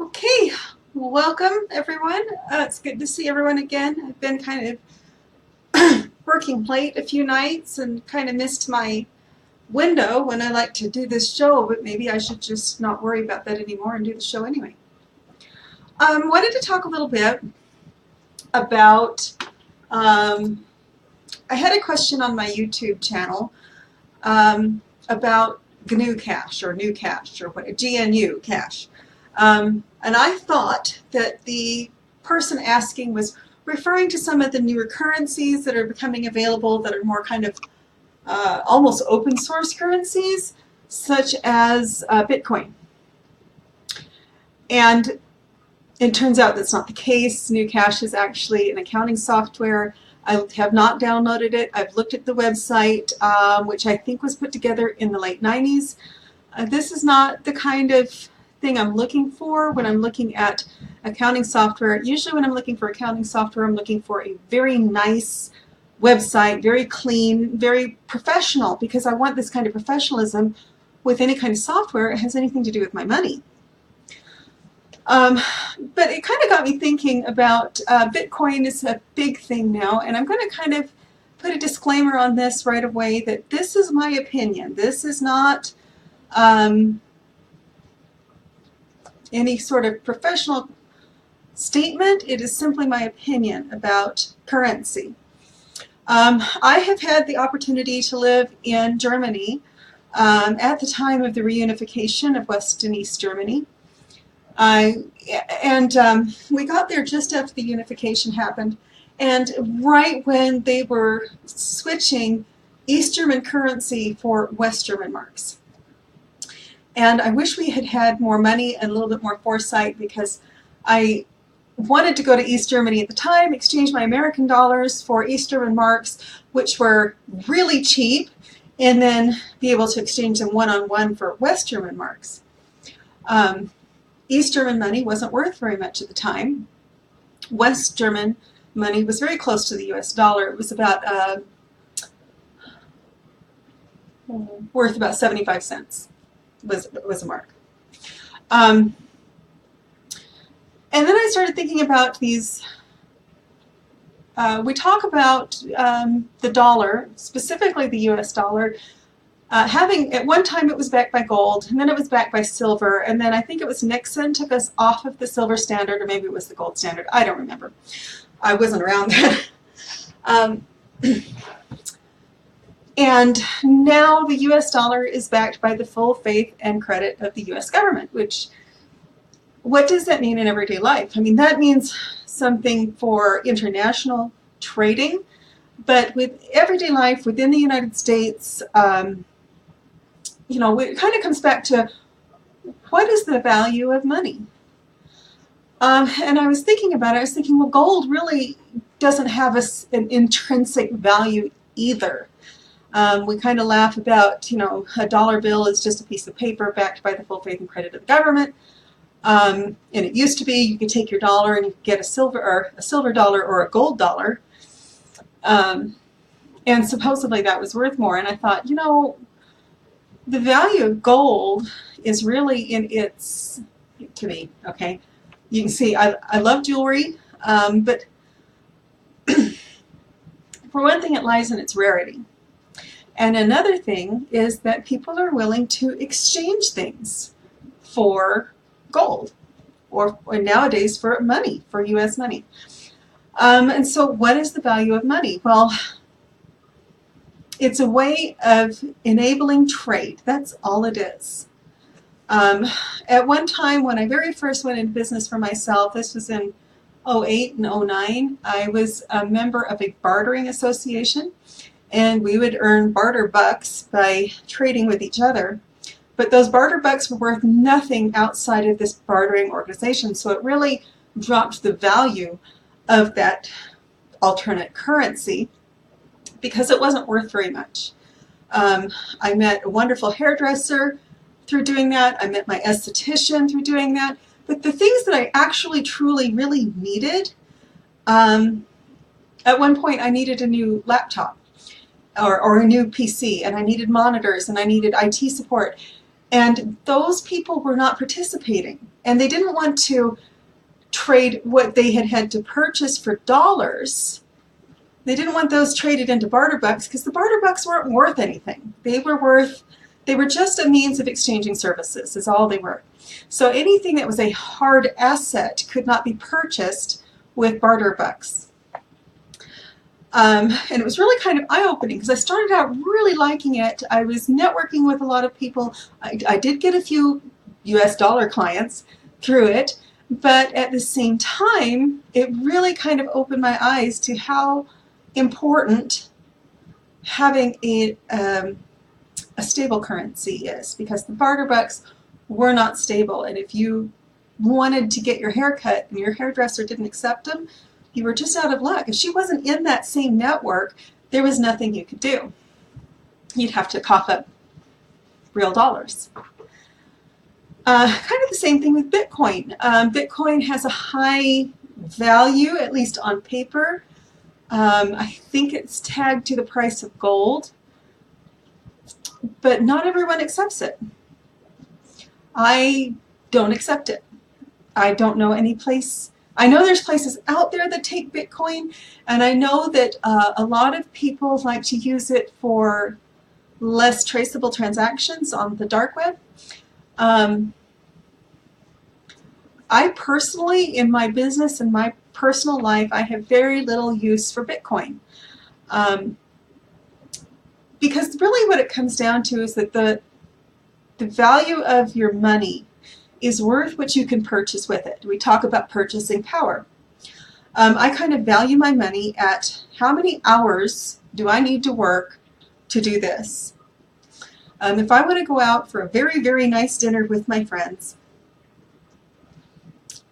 Okay, welcome everyone. It's good to see everyone again. I've been kind of working late a few nights and kind of missed my window when I like to do this show, but maybe I should just not worry about that anymore and do the show anyway. Wanted to talk a little bit about, I had a question on my YouTube channel about GNU Cache or New Cache or what, GNU Cache. And I thought that the person asking was referring to some of the newer currencies that are becoming available that are more kind of almost open source currencies, such as Bitcoin. And it turns out that's not the case. New Cache is actually an accounting software. I have not downloaded it. I've looked at the website, which I think was put together in the late 90s. This is not the kind of thing I'm looking for when I'm looking at accounting software. Usually when I'm looking for accounting software, I'm looking for a very nice website, very clean, very professional, because I want this kind of professionalism with any kind of software that has anything to do with my money. But it kind of got me thinking about Bitcoin is a big thing now, and I'm going to kind of put a disclaimer on this right away that this is my opinion. This is not any sort of professional statement. It is simply my opinion about currency. I have had the opportunity to live in Germany at the time of the reunification of West and East Germany. We got there just after the unification happened, and right when they were switching East German currency for West German marks. And I wish we had had more money and a little bit more foresight, because I wanted to go to East Germany at the time, exchange my American dollars for East German marks, which were really cheap, and then be able to exchange them one-on-one for West German marks. East German money wasn't worth very much at the time. West German money was very close to the US dollar. It was about worth about 75 cents was a mark. And then I started thinking about these, we talk about the dollar, specifically the US dollar, having, at one time it was backed by gold, and then it was backed by silver, and then I think it was Nixon took us off of the silver standard, or maybe it was the gold standard. I don't remember. I wasn't around then. And now the US dollar is backed by the full faith and credit of the US government, which, what does that mean in everyday life? I mean, that means something for international trading, but with everyday life within the United States, you know, it kind of comes back to what is the value of money? And I was thinking about it. I was thinking, well, gold really doesn't have an intrinsic value either. We kind of laugh about, you know, a dollar bill is just a piece of paper backed by the full faith and credit of the government. And it used to be you could take your dollar and you could get a silver dollar or a gold dollar. And supposedly that was worth more. And I thought, you know, the value of gold is really in its, to me, okay, you can see I love jewelry, but for one thing, it lies in its rarity. And another thing is that people are willing to exchange things for gold, or nowadays for money, for US money. And so what is the value of money? Well, it's a way of enabling trade. That's all it is. At one time, when I very first went into business for myself, this was in 08 and 09, I was a member of a bartering association, and we would earn barter bucks by trading with each other. But those barter bucks were worth nothing outside of this bartering organization, so it really dropped the value of that alternate currency because it wasn't worth very much. I met a wonderful hairdresser through doing that. I met my esthetician through doing that. But the things that I actually, truly, really needed, at one point I needed a new laptop or a new PC, and I needed monitors, and I needed IT support. And those people were not participating, and they didn't want to trade what they had had to purchase for dollars. They didn't want those traded into barter bucks because the barter bucks weren't worth anything. They were just a means of exchanging services, is all they were. So anything that was a hard asset could not be purchased with barter bucks. And it was really kind of eye-opening because I started out really liking it. I was networking with a lot of people. I did get a few US dollar clients through it, but at the same time, it really kind of opened my eyes to how important having a stable currency is, because the barter bucks were not stable, and if you wanted to get your hair cut and your hairdresser didn't accept them, you were just out of luck. If she wasn't in that same network, there was nothing you could do. You'd have to cough up real dollars. Kind of the same thing with Bitcoin. Bitcoin has a high value, at least on paper. I think it's tagged to the price of gold, but not everyone accepts it. I don't accept it. I don't know any place. I know there's places out there that take Bitcoin, and I know that a lot of people like to use it for less traceable transactions on the dark web. I personally, in my business and my personal life, I have very little use for Bitcoin. Because really what it comes down to is that the value of your money is worth what you can purchase with it. We talk about purchasing power. I kind of value my money at how many hours do I need to work to do this. If I want to go out for a very, very nice dinner with my friends,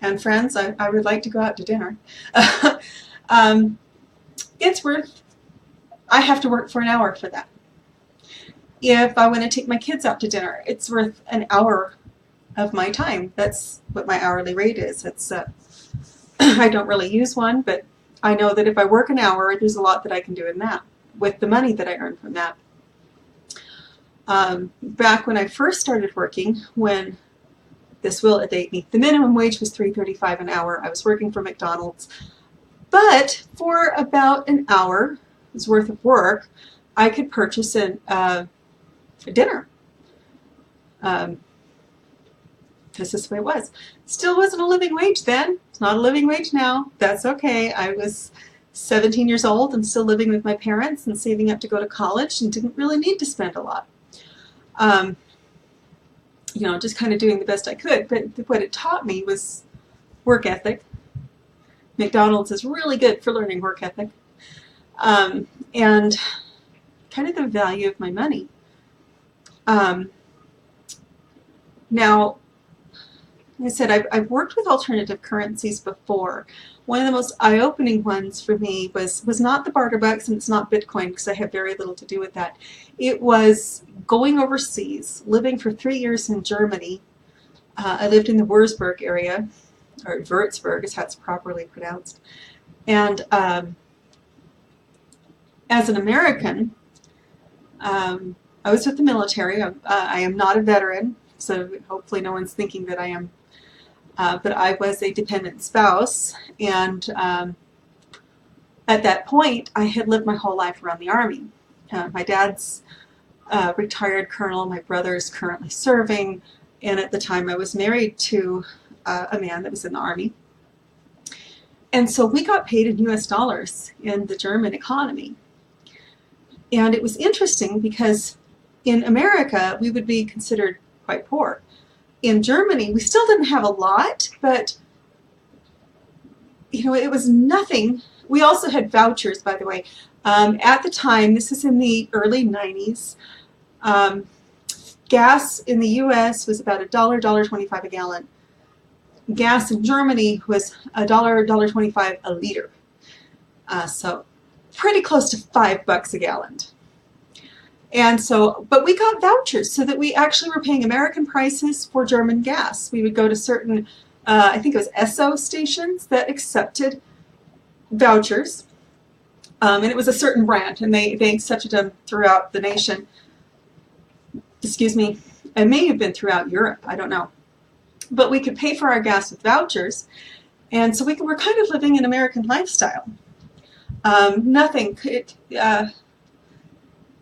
and friends, I would like to go out to dinner, it's worth, I have to work for an hour for that. If I want to take my kids out to dinner, it's worth an hour of my time. That's what my hourly rate is. It's I don't really use one, but I know that if I work an hour, there's a lot that I can do in that with the money that I earn from that. Back when I first started working, when this will date me, the minimum wage was $3.35 an hour. I was working for McDonald's, but for about an hour's worth of work, I could purchase a dinner. This is the way it was. Still wasn't a living wage then. It's not a living wage now. That's okay. I was 17 years old and still living with my parents and saving up to go to college and didn't really need to spend a lot. You know, just kind of doing the best I could. But what it taught me was work ethic. McDonald's is really good for learning work ethic. And kind of the value of my money. Now, like I said, I've worked with alternative currencies before. One of the most eye-opening ones for me was not the barter bucks, and it's not Bitcoin because I have very little to do with that. It was going overseas, living for 3 years in Germany. I lived in the Würzburg area, or Würzburg is how it's properly pronounced. And as an American, I was with the military. I am not a veteran, so hopefully no one's thinking that I am. But I was a dependent spouse, and at that point, I had lived my whole life around the Army. My dad's retired colonel, my brother is currently serving, and at the time I was married to a man that was in the Army. And so we got paid in US dollars in the German economy. And it was interesting because in America, we would be considered quite poor. In Germany, we still didn't have a lot, but you know, it was nothing. We also had vouchers, by the way. At the time, this is in the early 90s, gas in the US was about $1, $1.25 a gallon. Gas in Germany was $1, $1.25 a liter. So pretty close to $5 a gallon. And so, but we got vouchers so that we actually were paying American prices for German gas. We would go to certain, I think it was Esso stations that accepted vouchers. And it was a certain brand, and they accepted them throughout the nation. Excuse me. It may have been throughout Europe, I don't know. But we could pay for our gas with vouchers, and so we're kind of living an American lifestyle. Nothing.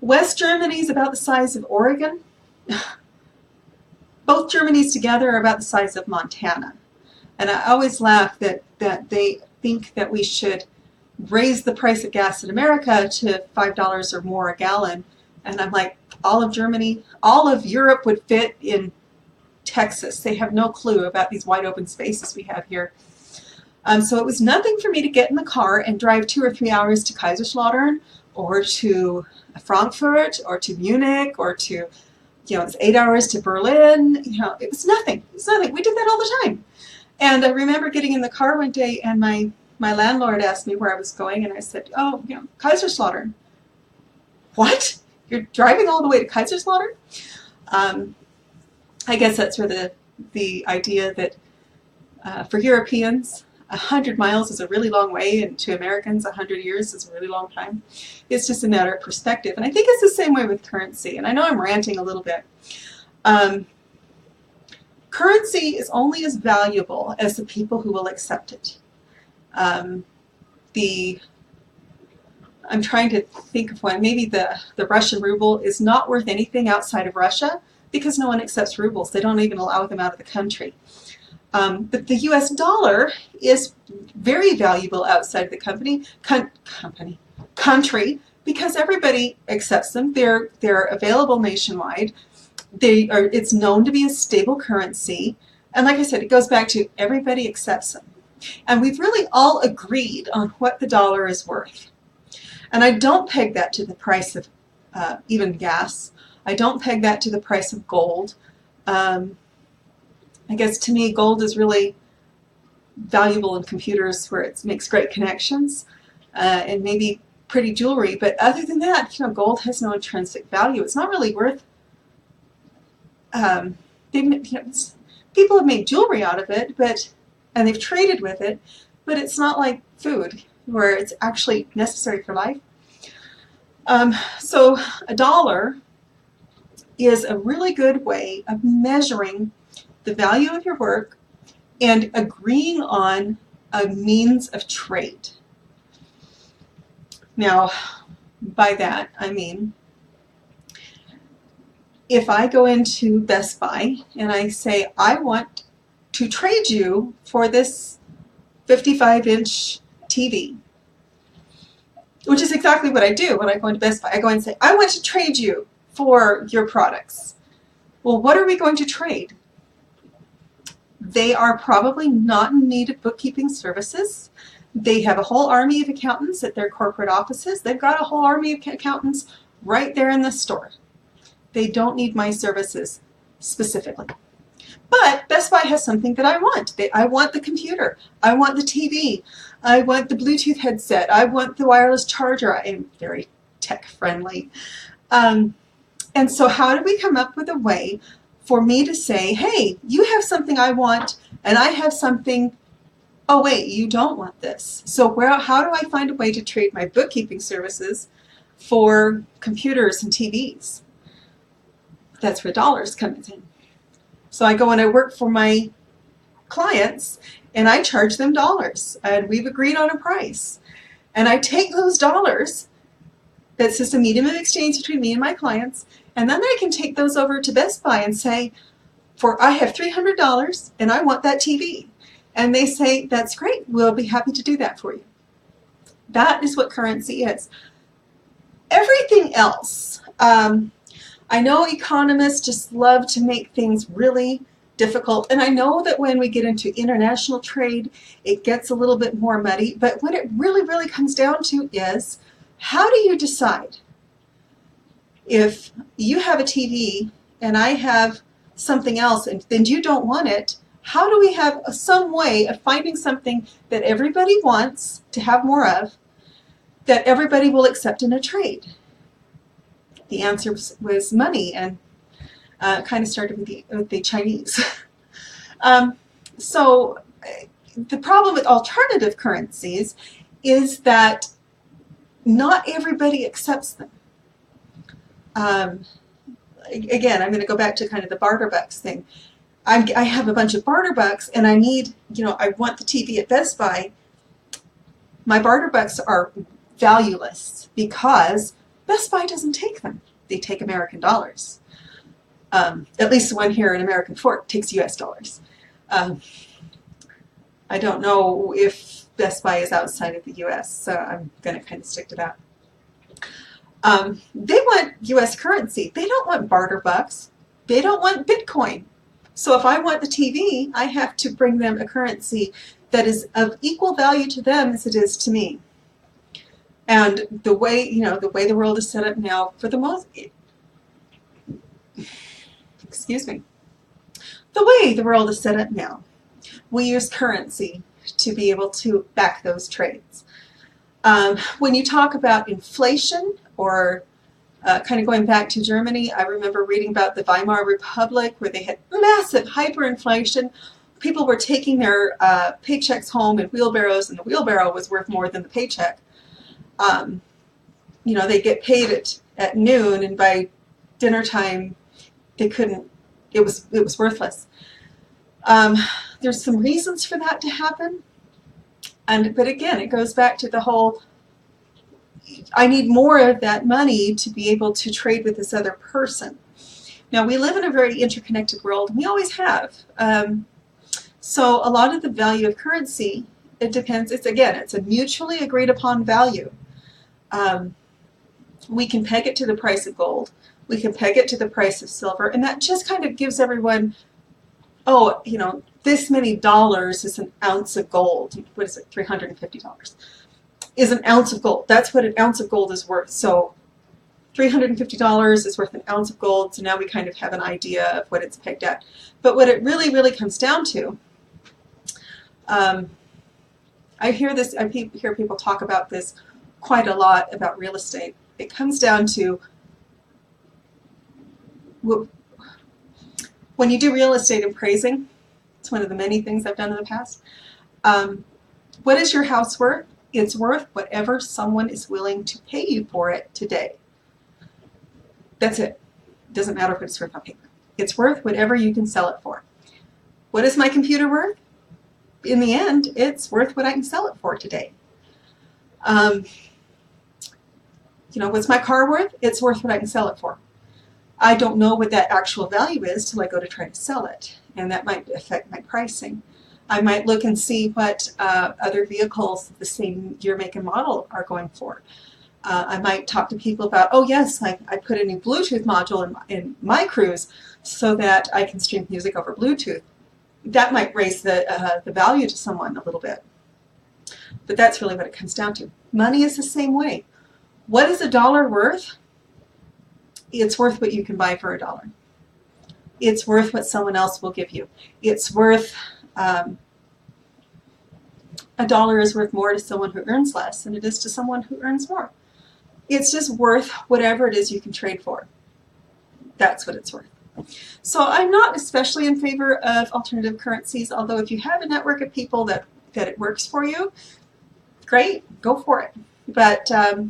West Germany is about the size of Oregon. Both Germanys together are about the size of Montana. And I always laugh that they think that we should raise the price of gas in America to $5 or more a gallon. And I'm like, all of Germany, all of Europe would fit in Texas. They have no clue about these wide open spaces we have here. So it was nothing for me to get in the car and drive 2 or 3 hours to Kaiserslautern or to Frankfurt or to Munich or to, it's 8 hours to Berlin. It was nothing. It was nothing. We did that all the time. And I remember getting in the car one day and my landlord asked me where I was going, and I said, Kaiserslautern. What? You're driving all the way to Kaiserslautern? I guess that's where the idea that for Europeans, 100 miles is a really long way, and to Americans, 100 years is a really long time. It's just a matter of perspective. And I think it's the same way with currency. And I know I'm ranting a little bit. Currency is only as valuable as the people who will accept it. I'm trying to think of one. Maybe the Russian ruble is not worth anything outside of Russia because no one accepts rubles. They don't even allow them out of the country. But the US dollar is very valuable outside the country because everybody accepts them. They're available nationwide. It's known to be a stable currency. And like I said, it goes back to everybody accepts them. And we've really all agreed on what the dollar is worth. And I don't peg that to the price of even gas. I don't peg that to the price of gold. I guess to me, gold is really valuable in computers where it makes great connections and maybe pretty jewelry. But other than that, gold has no intrinsic value. It's not really worth. People have made jewelry out of it, and they've traded with it, but it's not like food where it's actually necessary for life. So a dollar is a really good way of measuring the value of your work and agreeing on a means of trade. Now, by that, I mean, if I go into Best Buy and I say, I want to trade you for this 55-inch TV, which is exactly what I do when I go into Best Buy. I go and say, I want to trade you for your products. Well, what are we going to trade? They are probably not in need of bookkeeping services. They have a whole army of accountants at their corporate offices. They've got a whole army of accountants right there in the store. They don't need my services specifically. But Best Buy has something that I want. I want the computer. I want the TV. I want the Bluetooth headset. I want the wireless charger. I am very tech friendly. And so how do we come up with a way for me to say, hey, you have something I want, and I have something, oh wait, you don't want this. So how do I find a way to trade my bookkeeping services for computers and TVs? That's where dollars comes in. So I go and I work for my clients, and I charge them dollars, and we've agreed on a price. And I take those dollars, that's just a medium of exchange between me and my clients, and then I can take those over to Best Buy and say, I have $300 and I want that TV. And they say, that's great, we'll be happy to do that for you. That is what currency is. Everything else, I know economists just love to make things really difficult, and I know that when we get into international trade, it gets a little bit more muddy, but what it really comes down to is, how do you decide if you have a TV and I have something else and then you don't want it? How do we have some way of finding something that everybody wants to have more of, that everybody will accept in a trade? The answer was money, and kind of started with the Chinese. So the problem with alternative currencies is that not everybody accepts them. again, I'm going to go back to kind of the barter bucks thing. I have a bunch of barter bucks and I need, I want the TV at Best Buy. My barter bucks are valueless because Best Buy doesn't take them. They take American dollars. At least the one here in American Fork takes US dollars. I don't know if Best Buy is outside of the US, so I'm going to kind of stick to that. They want US currency. They don't want barter bucks. They don't want Bitcoin. So if I want the TV, I have to bring them a currency that is of equal value to them as it is to me. And the way, the world is set up now, for the most, excuse me, the way the world is set up now, we use currency to be able to back those trades. When you talk about inflation, or kind of going back to Germany, I remember reading about the Weimar Republic where they had massive hyperinflation. People were taking their paychecks home in wheelbarrows, and the wheelbarrow was worth more than the paycheck. They get paid at noon, and by dinner time, they couldn't. It was worthless. There's some reasons for that to happen, but again, it goes back to the whole. I need more of that money to be able to trade with this other person. Now, we live in a very interconnected world, and we always have. So a lot of the value of currency, it depends. It's a mutually agreed upon value. We can peg it to the price of gold. We can peg it to the price of silver, and that just kind of gives everyone, this many dollars is an ounce of gold. What is it, $350? Is an ounce of gold. That's what an ounce of gold is worth. So $350 is worth an ounce of gold. So now we kind of have an idea of what it's pegged at. But what it really, really comes down to, I hear people talk about this quite a lot about real estate. It comes down to, when you do real estate appraising, it's one of the many things I've done in the past. What is your house worth? It's worth whatever someone is willing to pay you for it today. That's it. It doesn't matter if it's worth on paper. It's worth whatever you can sell it for. What is my computer worth? In the end, it's worth what I can sell it for today. What's my car worth? It's worth what I can sell it for. I don't know what that actual value is till I go to try to sell it, and that might affect my pricing. I might look and see what other vehicles the same year, make, and model are going for. I might talk to people about, oh yes, I put a new Bluetooth module in my Cruise so that I can stream music over Bluetooth. That might raise the value to someone a little bit. But that's really what it comes down to. Money is the same way. What is a dollar worth? It's worth what you can buy for $1. It's worth what someone else will give you. It's worth, $1 is worth more to someone who earns less than it is to someone who earns more. It's just worth whatever it is you can trade for. That's what it's worth. So I'm not especially in favor of alternative currencies, although if you have a network of people that it works for you, great, go for it. But like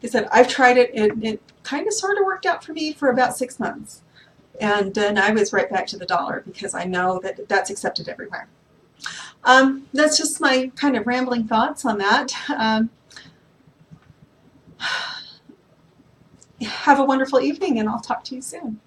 I said, I've tried it, and it kind of sort of worked out for me for about 6 months. And then I was right back to the dollar because I know that that's accepted everywhere. That's just my kind of rambling thoughts on that. Have a wonderful evening, and I'll talk to you soon.